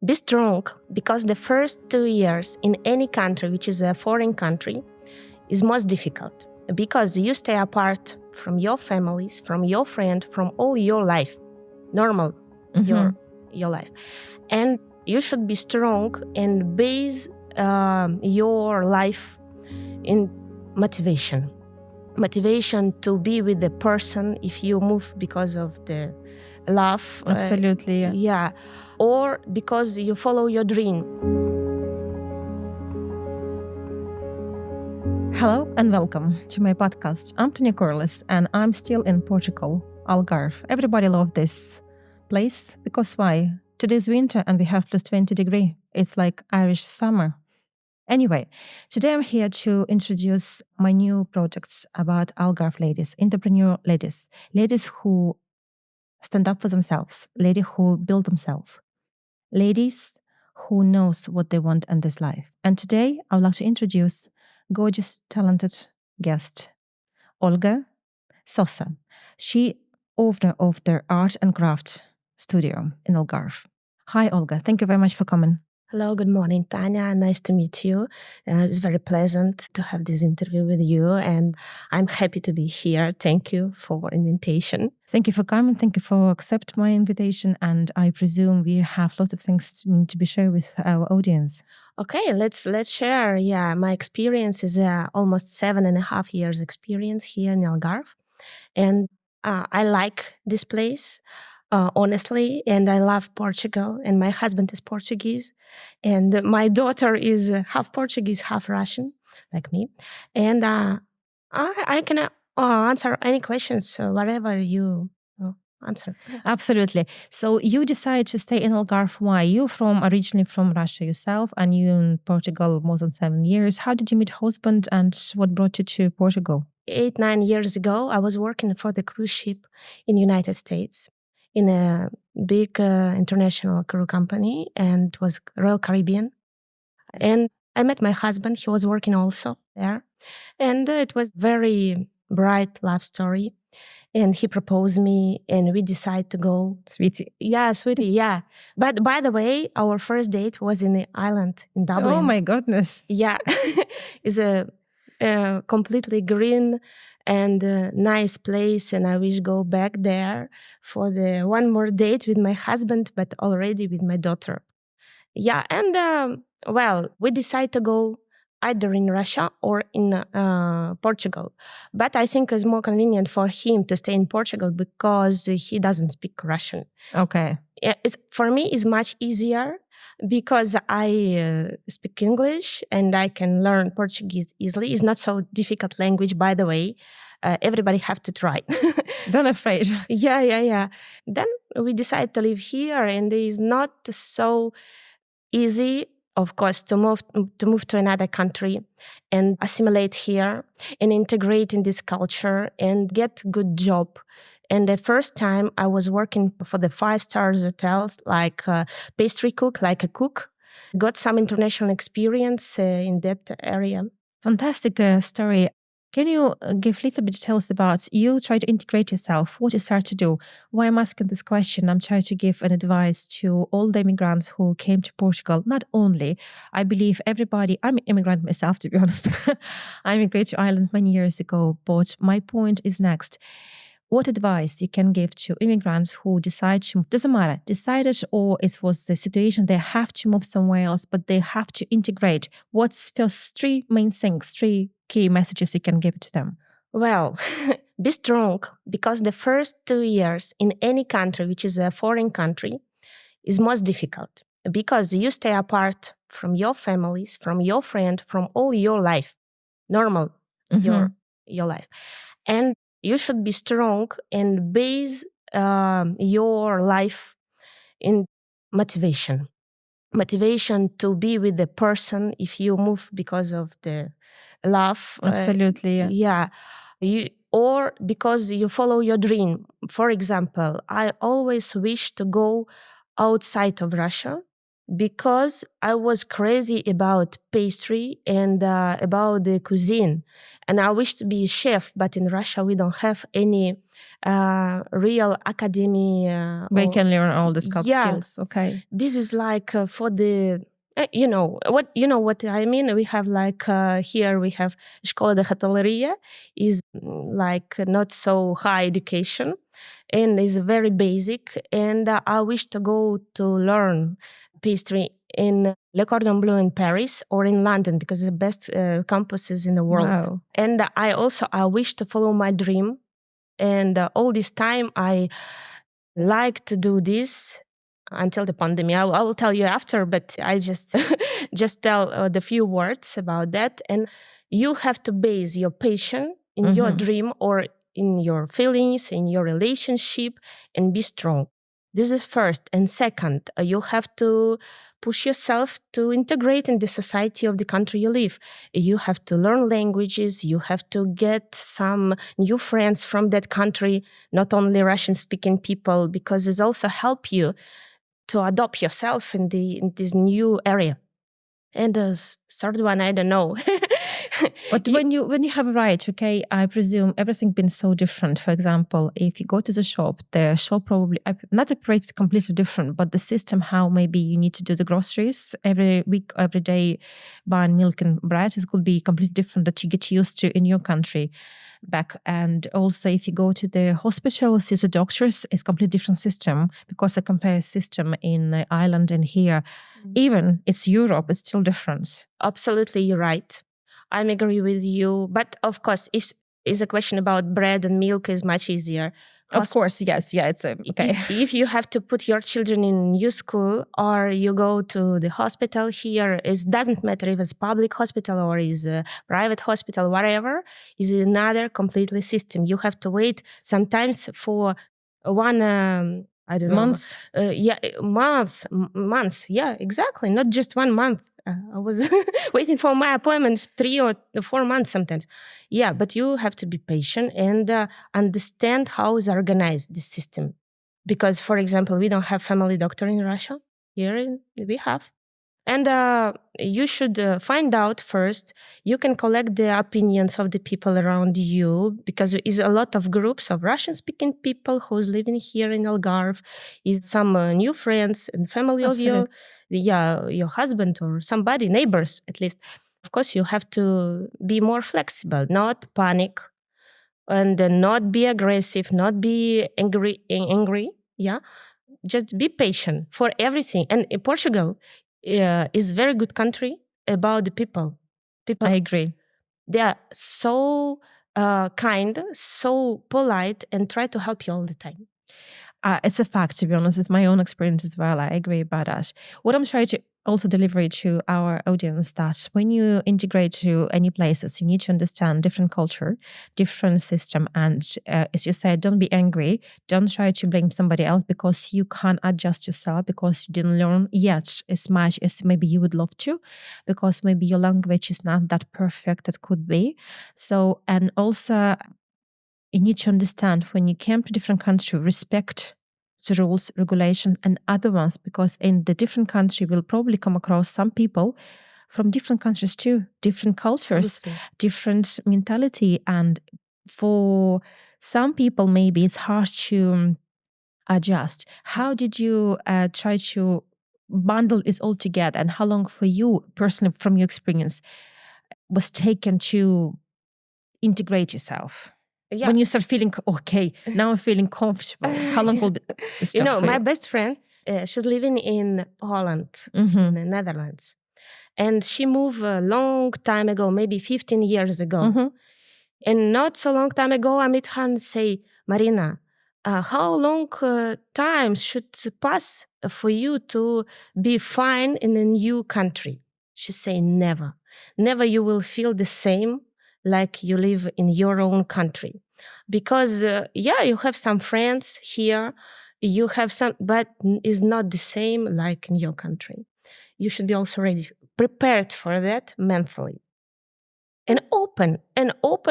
Be strong, because the first 2 years in any country, which is a foreign country, is most difficult because you stay apart from your families, from your friend, from all your life, normal your life. And you should be strong and base your life in motivation to be with the person if you move because of the love. Absolutely, yeah. Or because you follow your dream. Hello and welcome to my podcast. I'm Tanya Corless and I'm still in Portugal, Algarve. Everybody loves this place because why? Today's winter and we have plus 20 degrees. It's like Irish summer. Anyway, today I'm here to introduce my new projects about Algarve ladies, entrepreneur ladies who stand up for themselves, ladies who build themselves, ladies who knows what they want in this life. And today I would like to introduce gorgeous, talented guest, Olga Sousa. She owner of the art and craft studio in Algarve. Hi, Olga. Thank you very much for coming. Hello, good morning, Tanya. Nice to meet you. It's very pleasant to have this interview with you, and I'm happy to be here. Thank you for invitation. Thank you for coming. Thank you for accepting my invitation. And I presume we have lots of things to be shared with our audience. Okay, let's share. Yeah, my experience is almost 7.5 years experience here in Algarve, and I like this place. Honestly, and I love Portugal, and my husband is Portuguese, and my daughter is half Portuguese, half Russian, like me, and I can answer any questions, whatever you answer. Absolutely. So you decided to stay in Algarve. Why? You originally from Russia yourself, and you in Portugal more than 7 years. How did you meet husband, and what brought you to Portugal? 8-9 years ago, I was working for the cruise ship in United States, in a big international cruise company, and it was Royal Caribbean. And I met my husband. He was working also there. And it was very bright love story. And he proposed me, and we decided to go. Sweetie. Yeah, sweetie, yeah. But by the way, our first date was in the island in Dublin. Oh my goodness. Yeah. It's a completely green and nice place, and I wish go back there for the one more date with my husband, but already with my daughter. Yeah, and we decide to go either in Russia or in Portugal. But I think it's more convenient for him to stay in Portugal because he doesn't speak Russian. Okay. For me, it's much easier because I speak English and I can learn Portuguese easily. It's not so difficult language, by the way. Everybody have to try. Don't afraid. Yeah. Then we decided to live here, and it is not so easy, of course, to move to another country and assimilate here and integrate in this culture and get good job. And the first time I was working for the 5-star hotels, like a pastry cook, like a cook, got some international experience in that area. Fantastic story. Can you give a little bit details about you try to integrate yourself? What you start to do? Why I'm asking this question? I'm trying to give an advice to all the immigrants who came to Portugal. Not only, I believe everybody, I'm an immigrant myself, to be honest. I immigrated to Ireland many years ago, but my point is next. What advice you can give to immigrants who decide to move? Doesn't matter, decided or it was the situation they have to move somewhere else, but they have to integrate. What's first 3 main things, 3 key messages you can give to them? Well, be strong, because the first 2 years in any country, which is a foreign country, is most difficult because you stay apart from your families, from your friend, from all your life, normal your life. And you should be strong and base your life in motivation to be with the person if you move because of the love. Absolutely. Yeah. Or because you follow your dream. For example, I always wish to go outside of Russia because I was crazy about pastry and about the cuisine. And I wish to be a chef, but in Russia we don't have any real academy. We can learn all the Yeah. skills. Okay. This is like for the you know what I mean. We have like here we have Школа de Hotelería is like not so high education and is very basic. And I wish to go to learn pastry in Le Cordon Bleu in Paris or in London because it's the best campuses in the world. Wow. And I wish to follow my dream. And all this time I like to do this until the pandemic. I will tell you after, but I just tell the few words about that. And you have to base your passion in your dream or in your feelings, in your relationship, and be strong. This is first. And second, you have to push yourself to integrate in the society of the country you live. You have to learn languages. You have to get some new friends from that country, not only Russian-speaking people, because it also help you to adopt yourself in this new area. And the third one, I don't know. But when you have a right, okay, I presume everything been so different. For example, if you go to the shop probably not operates completely different, but the system how maybe you need to do the groceries every week, every day, buying milk and bread, it could be completely different that you get used to in your country back. And also if you go to the hospital, see the doctors, it's completely different system because I compare system in Ireland and here. Even it's Europe, it's still different. Absolutely, you're right. I agree with you. But of course, if is a question about bread and milk is much easier. Of course, yes. Yeah, it's okay. If you have to put your children in new school or you go to the hospital here, it doesn't matter if it's public hospital or is a private hospital, whatever, is another completely system. You have to wait sometimes for one, I don't know. Months. Yeah, exactly. Not just 1 month. I was waiting for my appointment 3 or 4 months sometimes. Yeah, but you have to be patient and understand how is organized this system. Because, for example, we don't have family doctor in Russia. Here we have. And you should find out first. You can collect the opinions of the people around you because there is a lot of groups of Russian-speaking people who's living here in Algarve. Is some new friends and family Absolutely. of your husband or somebody, neighbors at least. Of course, you have to be more flexible, not panic, and not be aggressive, not be angry. Yeah, just be patient for everything. And in Portugal is a very good country about the people. I agree. They are so kind, so polite, and try to help you all the time. It's a fact, to be honest. It's my own experience as well. I agree about that. What I'm trying to also deliver to our audience that when you integrate to any places, you need to understand different culture, different system. And as you said, don't be angry. Don't try to blame somebody else because you can't adjust yourself because you didn't learn yet as much as maybe you would love to, because maybe your language is not that perfect as could be. So, and also you need to understand when you came to different country, respect the rules, regulation, and other ones, because in the different country we'll probably come across some people from different countries too, different cultures, Absolutely. different mentality. And for some people, maybe it's hard to adjust. How did you try to bundle this all together? And how long for you personally, from your experience, was taken to integrate yourself? Yeah. When you start feeling, okay, now I'm feeling comfortable. How long will this You take know, for my you? best friend, she's living in Holland, in the Netherlands. And she moved a long time ago, maybe 15 years ago. And not so long time ago, I met her and say, Marina, how long time should pass for you to be fine in a new country? She say, never. Never you will feel the same like you live in your own country. Because, you have some friends here, you have some, but it's not the same like in your country. You should be also ready, prepared for that mentally. And open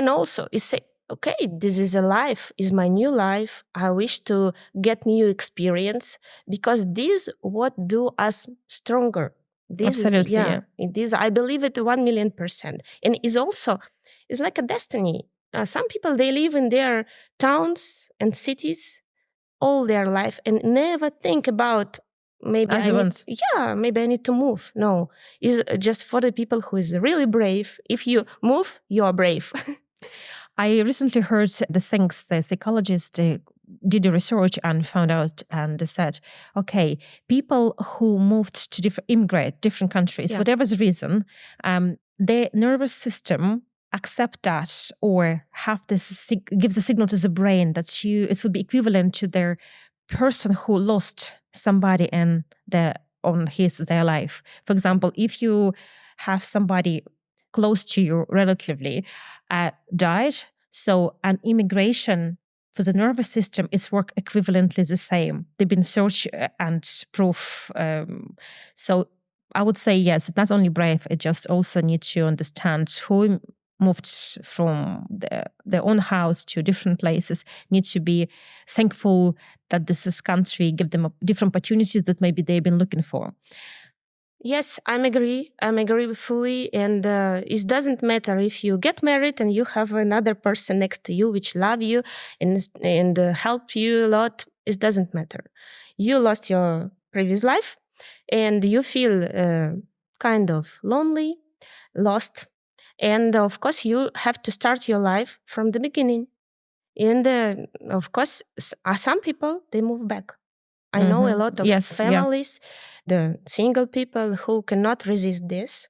also. You say, okay, this is a life, is my new life. I wish to get new experience because this what do us stronger. This Absolutely, yeah. This I believe it 1,000,000%, and is also it's like a destiny. Some people they live in their towns and cities all their life and never think about maybe maybe I need to move. No, it's just for the people who is really brave. If you move, you are brave. I recently heard the things the psychologist did the research and found out and said, okay, people who moved to immigrate different countries, whatever the reason, their nervous system accept that or have this gives a signal to the brain that it would be equivalent to their person who lost somebody in their life. For example, if you have somebody close to you relatively died, so an immigration for the nervous system is work equivalently the same. They've been search and proof. So I would say yes, it's not only brave, it just also needs to understand who moved from their own house to different places, needs to be thankful that this country give them different opportunities that maybe they've been looking for. Yes, I'm agree fully. And it doesn't matter if you get married and you have another person next to you which love you and help you a lot. It doesn't matter. You lost your previous life and you feel kind of lonely, lost. And of course, you have to start your life from the beginning. And of course, some people, they move back. I know a lot of families, the single people who cannot resist this.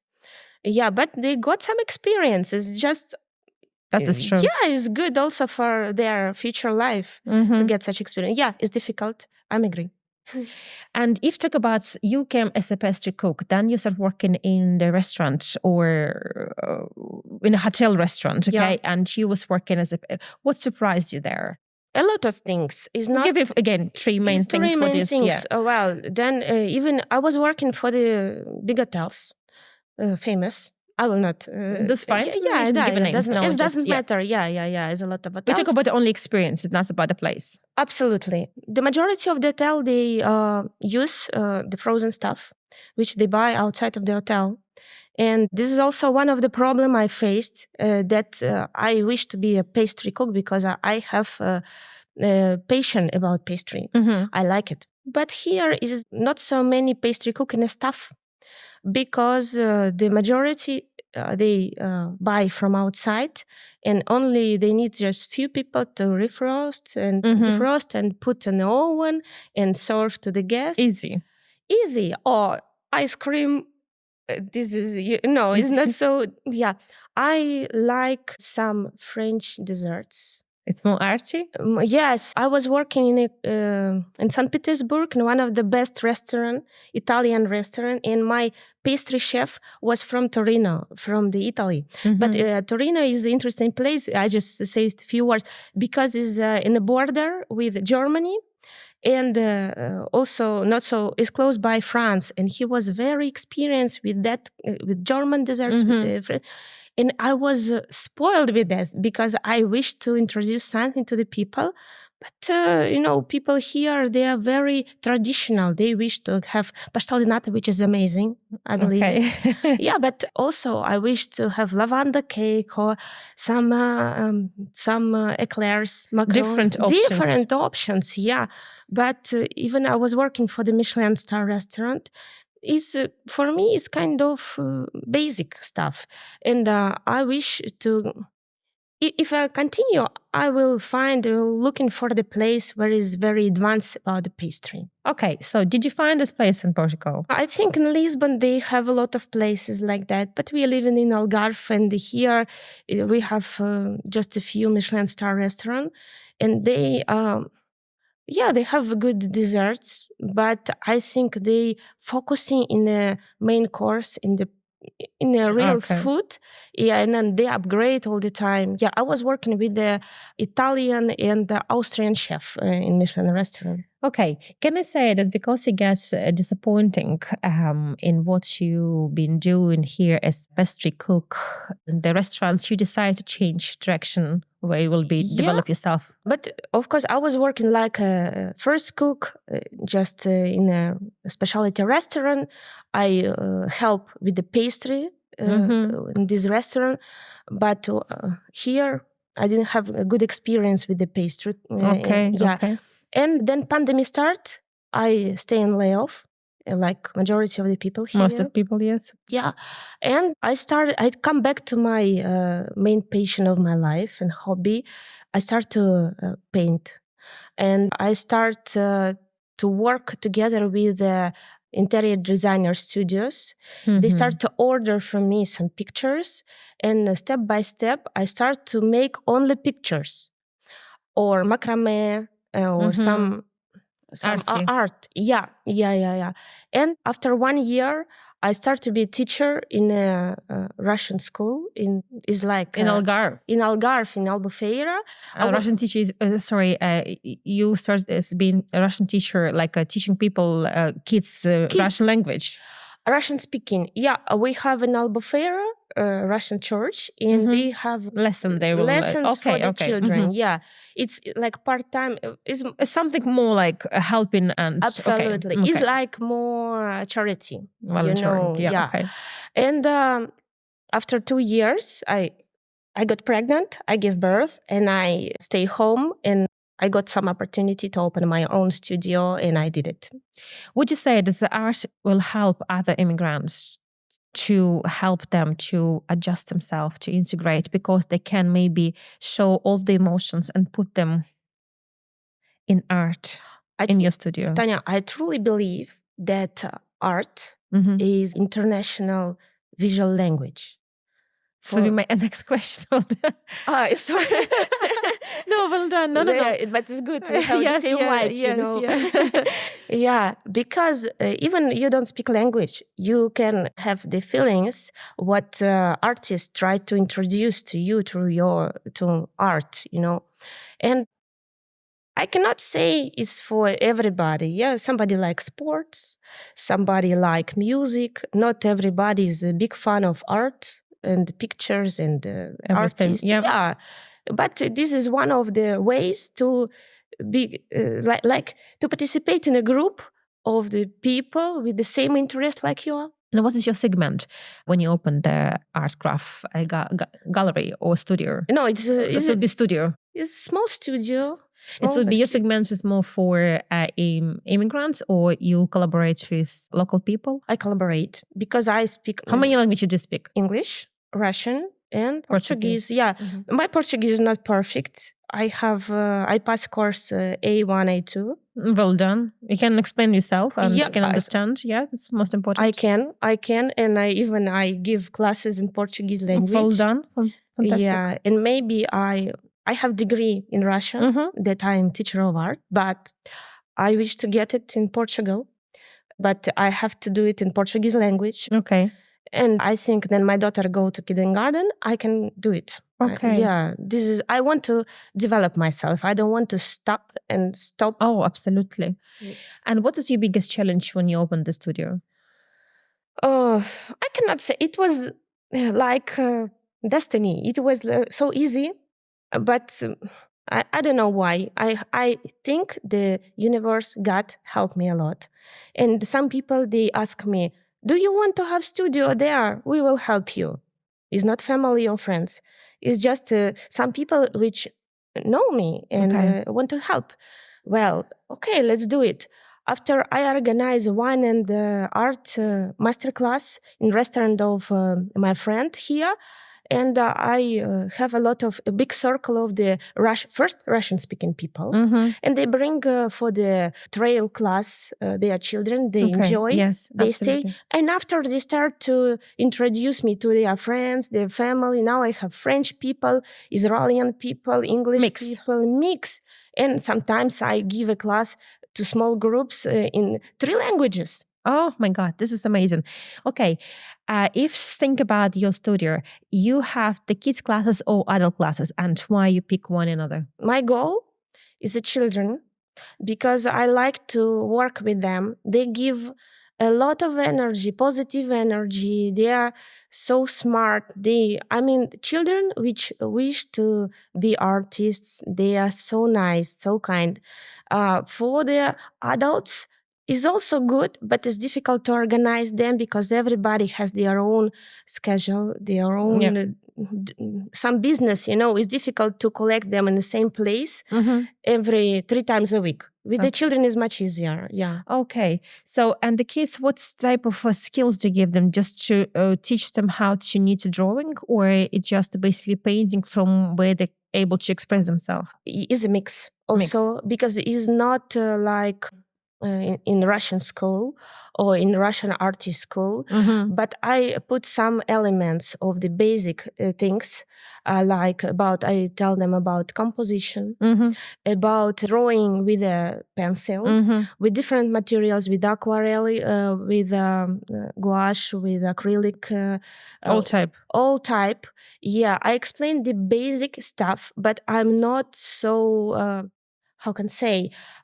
Yeah, but they got some experience. It's just... That is true. Yeah, it's good also for their future life to get such experience. Yeah, it's difficult. I'm agree. And if talk about you came as a pastry cook, then you start working in the restaurant or in a hotel restaurant, okay? Yeah. And you was working as what surprised you there? A lot of things. Is not give it again three main things for this. Things. Yeah. Well, then even I was working for the big hotels, famous. I will not. That's fine. Yeah, it doesn't matter. Yeah. It's a lot of hotels. We talk about the only experience. It's not about the place. Absolutely. The majority of the hotel they use the frozen stuff, which they buy outside of the hotel. And this is also one of the problem I faced that I wish to be a pastry cook because I have passion about pastry. I like it. But here is not so many pastry cooking staff because the majority they buy from outside and only they need just few people to refrost and defrost and put in the oven and serve to the guests. Easy. Or ice cream. This is, it's not so, yeah. I like some French desserts. It's more arty? Yes. I was working in St. Petersburg in one of the best Italian restaurant, and my pastry chef was from Torino, from the Italy. But Torino is an interesting place. I just say a few words because it's in the border with Germany. And also is close by France, and he was very experienced with that, with German desserts. And I was spoiled with this because I wished to introduce something to the people. But, people here, they are very traditional. They wish to have pastel di nata, which is amazing, I believe. Okay. Yeah, but also I wish to have lavanda cake or some eclairs, macarons. Different options, yeah. But even I was working for the Michelin star restaurant. For me, it's kind of basic stuff. And I wish to... If I continue, I will find looking for the place where is very advanced about the pastry. Okay, so did you find this place in Portugal? I think in Lisbon they have a lot of places like that, but we are living in Algarve, and here we have just a few Michelin star restaurants, and they have good desserts, but I think they focusing in the main course in the real food, and then they upgrade all the time. Yeah, I was working with the Italian and the Austrian chef in Michelin restaurant. Okay, can I say that because it gets disappointing in what you've been doing here as pastry cook in the restaurants, you decide to change direction where you will be develop yourself. But of course, I was working like a first cook, just in a specialty restaurant. I help with the pastry in this restaurant, but here I didn't have a good experience with the pastry. Okay. And then pandemic start. I stay in layoff, like majority of the people here. Most of people, yes. Yeah. And I'd come back to my main passion of my life and hobby. I start to paint. And I start to work together with interior designer studios. They start to order from me some pictures. And step by step, I start to make only pictures. Or macrame, or some art. Yeah. And after 1 year, I start to be a teacher in a Russian school in Algarve. In Algarve, in Albufeira. Russian teacher is you started as being a Russian teacher, like teaching people, kids, Russian language. Russian speaking. Yeah, we have in Albufeira Russian church, and they have lessons for the children. Yeah, it's like part-time. It's something more like helping and absolutely. Okay. It's like more charity. Volunteering. Yeah. Okay. And after 2 years, I got pregnant. I gave birth, and I stay home, and I got some opportunity to open my own studio, and I did it. Would you say that the art will help other immigrants to help them to adjust themselves, to integrate, because they can maybe show all the emotions and put them in art in your studio? Tanya, I truly believe that art is international visual language. So my next question. Sorry. No, well done. No. But it's good. We have the same vibe, you know. Yeah, because even you don't speak language, you can have the feelings what artists try to introduce to you through to art, you know. And I cannot say it's for everybody. Yeah, somebody likes sports, somebody like music. Not everybody is a big fan of art and pictures and artists. Yeah. But this is one of the ways to be like to participate in a group of the people with the same interest like you are. And what is your segment when you open the art craft gallery or studio? No, it's a studio. It's a small studio. So your segment is more for immigrants, or you collaborate with local people? I collaborate because I speak. How many languages do you speak? English, Russian, and Portuguese. Yeah, my Portuguese is not perfect. I have I pass course A1, A2. Well done. You can explain yourself and you can understand. Yeah, that's most important. I can, and I give classes in Portuguese language. Well done. Fantastic. Yeah, and maybe I have degree in Russia that I am teacher of art, but I wish to get it in Portugal, but I have to do it in Portuguese language. Okay. And I think then my daughter go to kindergarten, I can do it. Okay. I want to develop myself. I don't want to stop. Oh, absolutely. Yes. And what is your biggest challenge when you opened the studio? I cannot say. It was like destiny. It was so easy, but I don't know why. I think the universe, God, helped me a lot. And some people, they ask me, do you want to have studio there? We will help you. It's not family or friends. It's just some people which know me and want to help. Well, okay, let's do it. After I organize wine and art masterclass in restaurant of my friend here, and I have a big circle of the first Russian-speaking people, and they bring for the trail class their children. They enjoy, they stay, and after they start to introduce me to their friends, their family. Now I have French people, Israeli people, English people, mix, and sometimes I give a class to small groups in 3 languages. Oh my God, this is amazing. Okay, if think about your studio, you have the kids classes or adult classes, and why you pick one another? My goal is the children, because I like to work with them. They give a lot of energy, positive energy. They are so smart. Children which wish to be artists, they are so nice, so kind. For the adults, is also good, but it's difficult to organize them because everybody has their own schedule, their own some business. It's difficult to collect them in the same place every 3 times a week. With the children, is much easier. Yeah. Okay. So, and the kids, what type of skills do you give them? Just to teach them how to knit a drawing, or it's just basically painting from where they're able to express themselves? It's a mix also, because it's not like in Russian school or in Russian artist school, but I put some elements of the basic things, I tell them about composition, about drawing with a pencil, with different materials, with aquarelle, with gouache, with acrylic, all type. Yeah, I explain the basic stuff, but I'm not so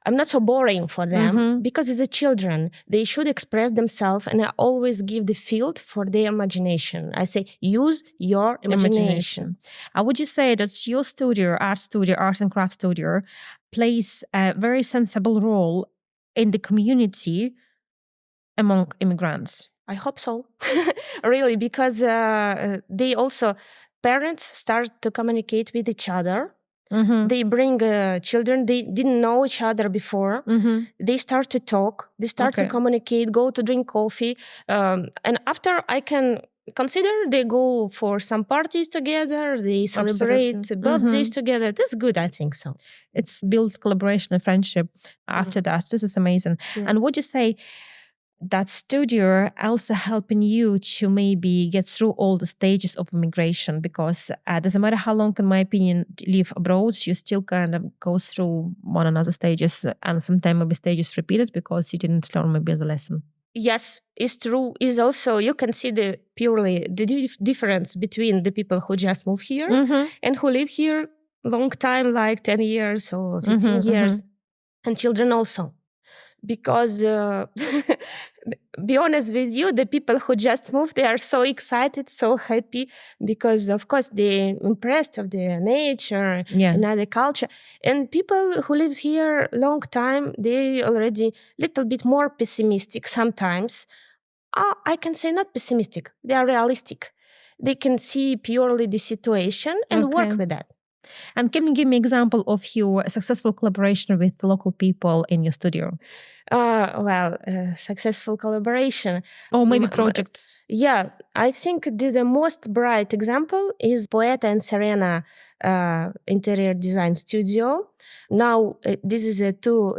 I'm not so boring for them, because it's the children. They should express themselves, and I always give the field for their imagination. I say, use your imagination. Would you say that your studio, art and craft studio, plays a very sensible role in the community among immigrants? I hope so. Really, because they also, parents start to communicate with each other. They bring children, they didn't know each other before. They start to talk, they start to communicate, go to drink coffee. And after, I can consider they go for some parties together, they celebrate birthdays together. That's good, I think so. It's built collaboration and friendship after that. This is amazing. Yeah. And would you say that studio also helping you to maybe get through all the stages of immigration? Because doesn't matter how long, in my opinion, you live abroad, you still kind of go through one another stages, and sometimes maybe stages repeated because you didn't learn maybe the lesson. Yes, it's true. Is also, you can see the difference between the people who just moved here and who live here long time, like 10 years or 15 years, and children also. Because be honest with you, the people who just moved, they are so excited, so happy, because of course they're impressed of the nature, another culture. And people who lives here long time, they already little bit more pessimistic sometimes. I can say not pessimistic, they are realistic. They can see purely the situation and work with that. And can you give me an example of your successful collaboration with local people in your studio? Successful collaboration. Or maybe projects. Yeah, I think the most bright example is Poeta and Serena interior design studio. Now, this is two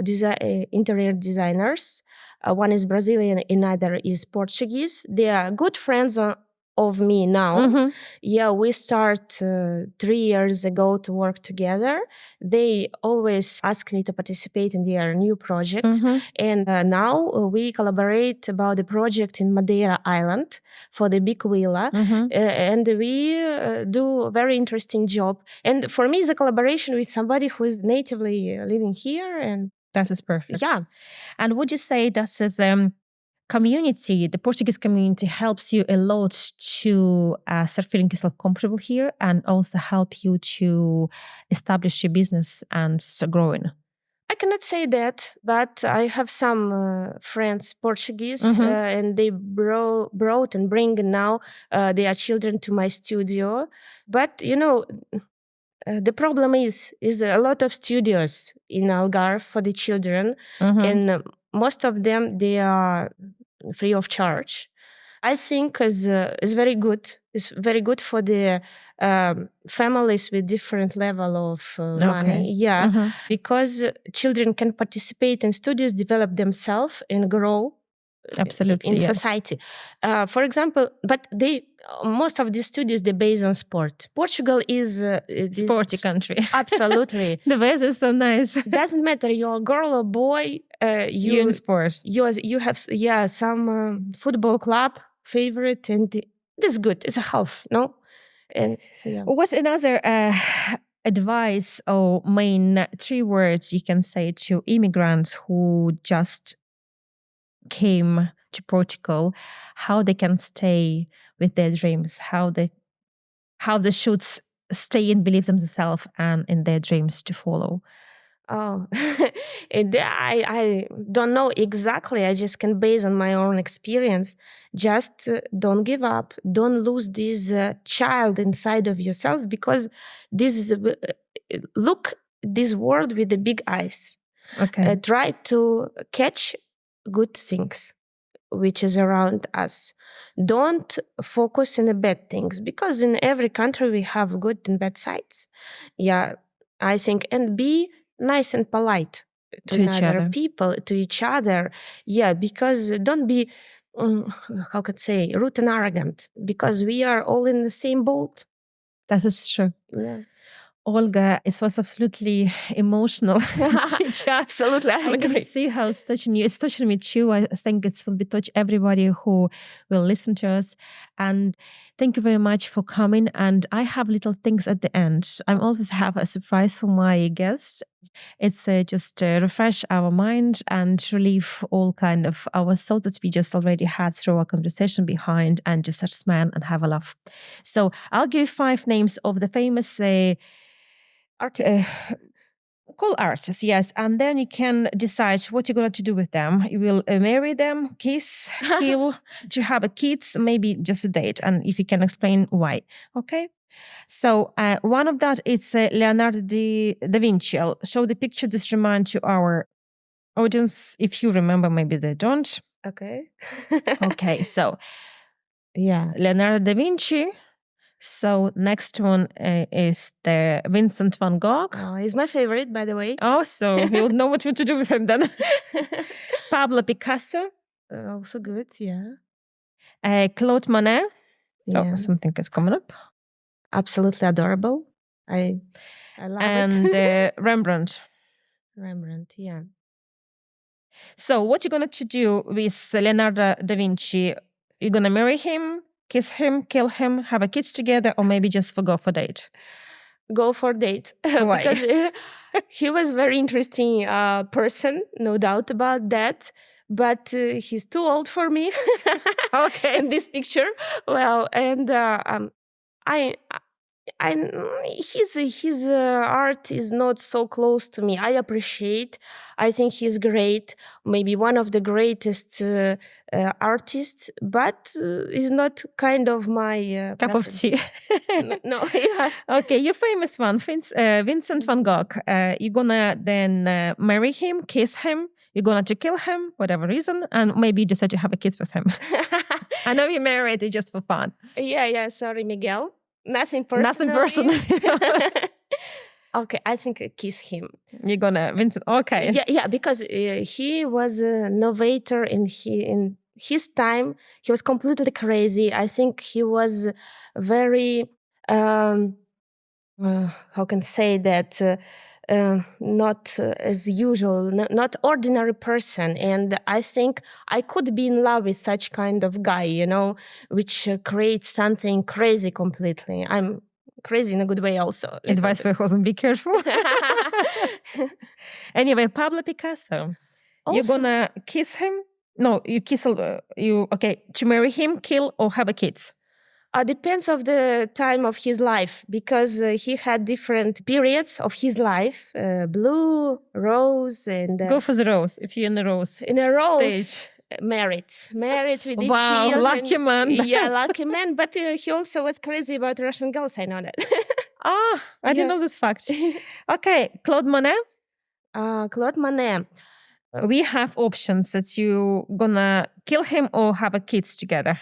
interior designers. One is Brazilian, another is Portuguese. They are good friends of me now. Yeah, we start 3 years ago to work together. They always ask me to participate in their new projects. And now we collaborate about the project in Madeira Island for the big villa. And we do a very interesting job. And for me, it's a collaboration with somebody who is natively living here. And that is perfect. Yeah. And would you say that is community, the Portuguese community, helps you a lot to start feeling yourself comfortable here, and also help you to establish your business and start growing? I cannot say that, but I have some friends, Portuguese, and they brought and bring now their children to my studio. But, the problem is a lot of studios in Algarve for the children, and most of them, they are free of charge. I think is very good. It's very good for the families with different level of money. Yeah, because children can participate in studios, develop themselves, and grow. Absolutely, in society. For example, but most of these studios, they're based on sport. Portugal is sporty country. Absolutely. The weather is so nice. Doesn't matter you're a girl or boy. You're in sport. You have some football club favorite, and this good. It's a half, no? And what's another advice or main 3 words you can say to immigrants who just came to Portugal, how they can stay with their dreams, how they should stay and believe themselves and in their dreams to follow. Oh, I don't know exactly. I just can base on my own experience. Just don't give up. Don't lose this child inside of yourself, because this is look this world with the big eyes. Okay. Try to catch good things which is around us. Don't focus on the bad things, because in every country we have good and bad sides. Yeah, I think, and be nice and polite to each other. People, to each other. Yeah, because don't be, how could I say, rude and arrogant, because we are all in the same boat. That is true. Yeah. Olga, it was absolutely emotional. Absolutely, I can see how it's touching you. It's touching me too. I think it will be touch everybody who will listen to us. And thank you very much for coming. And I have little things at the end. I always have a surprise for my guests. It's just refresh our mind and relieve all kind of our thoughts that we just already had through our conversation behind, and just start smile and have a laugh. So I'll give 5 names of the famous artists. Call artists, yes. And then you can decide what you're going to do with them. You will marry them, kiss, kill, to have a kids, maybe just a date. And if you can explain why. Okay. So one of that is Leonardo da Vinci. I'll show the picture, just remind to our audience, if you remember, maybe they don't. Okay. Okay, so yeah, Leonardo da Vinci. So next one is the Vincent van Gogh. Oh, he's my favorite, by the way. Oh, so you'll know what to do with him then. Pablo Picasso. Also good, yeah. Claude Monet. Yeah. Oh, something is coming up. Absolutely adorable. I love it. And Rembrandt, yeah. So what you're going to do with Leonardo da Vinci? You're going to marry him, kiss him, kill him, have a kids together, or maybe just go for date? Go for date. Why? Because he was a very interesting person, no doubt about that. But he's too old for me. Okay. In this picture. Well, and his art is not so close to me. I appreciate. I think he's great, maybe one of the greatest artists, but is not kind of my cup of tea. No. Yeah. Okay, your famous one, Vincent van Gogh. You're gonna then marry him, kiss him. You're going to kill him, whatever reason, and maybe you decide to have a kid with him. I know you're married, it's just for fun. Yeah. Sorry, Miguel. Nothing personal. Nothing personal. Okay, I think kiss him. You're gonna Vincent. Okay. Yeah, because he was an innovator in his time. He was completely crazy. I think he was very how can I say that. Not as usual, not ordinary person. And I think I could be in love with such kind of guy, which creates something crazy completely. I'm crazy in a good way also. Advice for your husband, be careful. Anyway, Pablo Picasso. Also, you're gonna kiss him? No, you kiss, to marry him, kill, or have a kids? Depends of the time of his life, because he had different periods of his life. Blue, rose, and... Go for the rose, if you're in the rose. In a rose. Stage. Married with the wow, children. Lucky man. Yeah, lucky man. But he also was crazy about Russian girls, I know that. I didn't know this fact. Okay, Claude Monet. Claude Monet. We have options that you gonna kill him or have a kids together.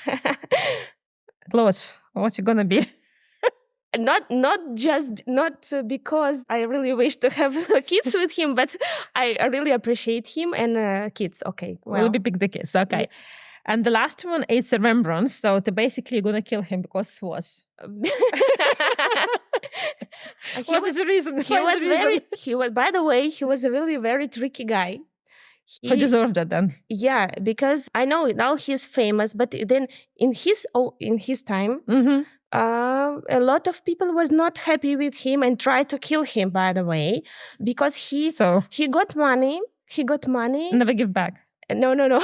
Claude, what's it gonna be? Not because I really wish to have kids with him, but I really appreciate him and kids. Okay, well, we'll pick the kids. Okay, yeah. And the last one is Rembrandt. So basically, you're gonna kill him because what? What is the reason? He was. By the way, he was a really very tricky guy. He deserved that then. Yeah, because I know now he's famous, but then in his time, mm-hmm. A lot of people was not happy with him and tried to kill him. By the way, because he got money. He got money. Never give back. No.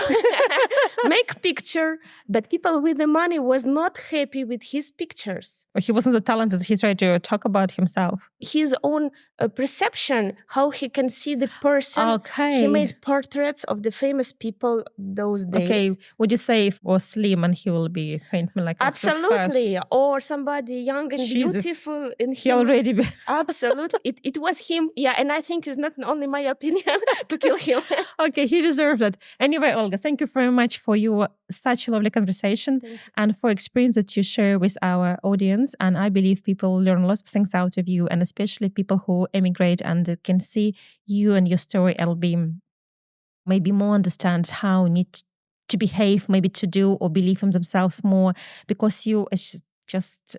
Make picture, but people with the money was not happy with his pictures. He wasn't the talented. He tried to talk about himself. His own perception, how he can see the person. Okay. He made portraits of the famous people those days. Okay, would you say if it was slim and he will be painting like absolutely, or somebody young and beautiful in he already absolutely, it was him. Yeah, and I think it's not only my opinion to kill him. Okay, he deserved it. Anyway, Olga, thank you very much for your such a lovely conversation and for experience that you share with our audience. And I believe people learn lots of things out of you, and especially people who emigrate and can see you and your story and be maybe more understand how need to behave, maybe to do or believe in themselves more, because you is just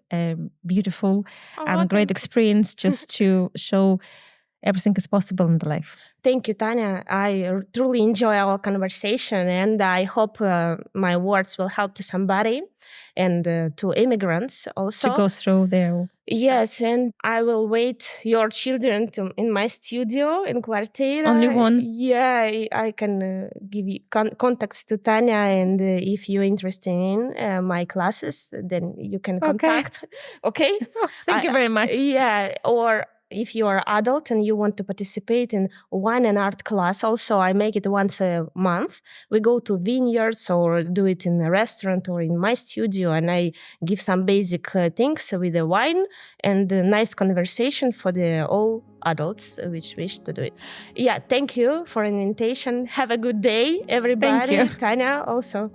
beautiful and great experience just to show everything is possible in the life. Thank you, Tanya. I truly enjoy our conversation, and I hope my words will help to somebody and to immigrants also. To go through their... Yes, and I will wait your children in my studio in Quartera. Only one? Yeah, I can give you contacts to Tanya, and if you're interested in my classes, then you can contact. Okay? Thank you very much. Yeah, or... if you are adult and you want to participate in wine and art class, also I make it once a month. We go to vineyards or do it in a restaurant or in my studio, and I give some basic things with the wine and a nice conversation for the all adults which wish to do it. Yeah, thank you for an invitation. Have a good day, everybody. Thank you. Tanya also.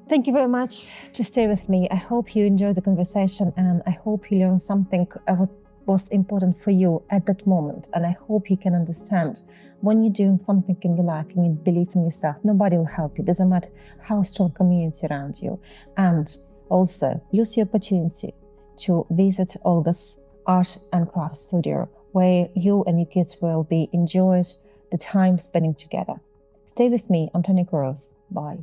Thank you very much to stay with me. I hope you enjoyed the conversation, and I hope you learned something was important for you at that moment. And I hope you can understand when you're doing something in your life, you need believe in yourself. Nobody will help you. Doesn't matter how strong community around you. And also use the opportunity to visit Olga's art and craft studio, where you and your kids will be enjoyed the time spending together. Stay with me. I'm Tanya Corless. Bye.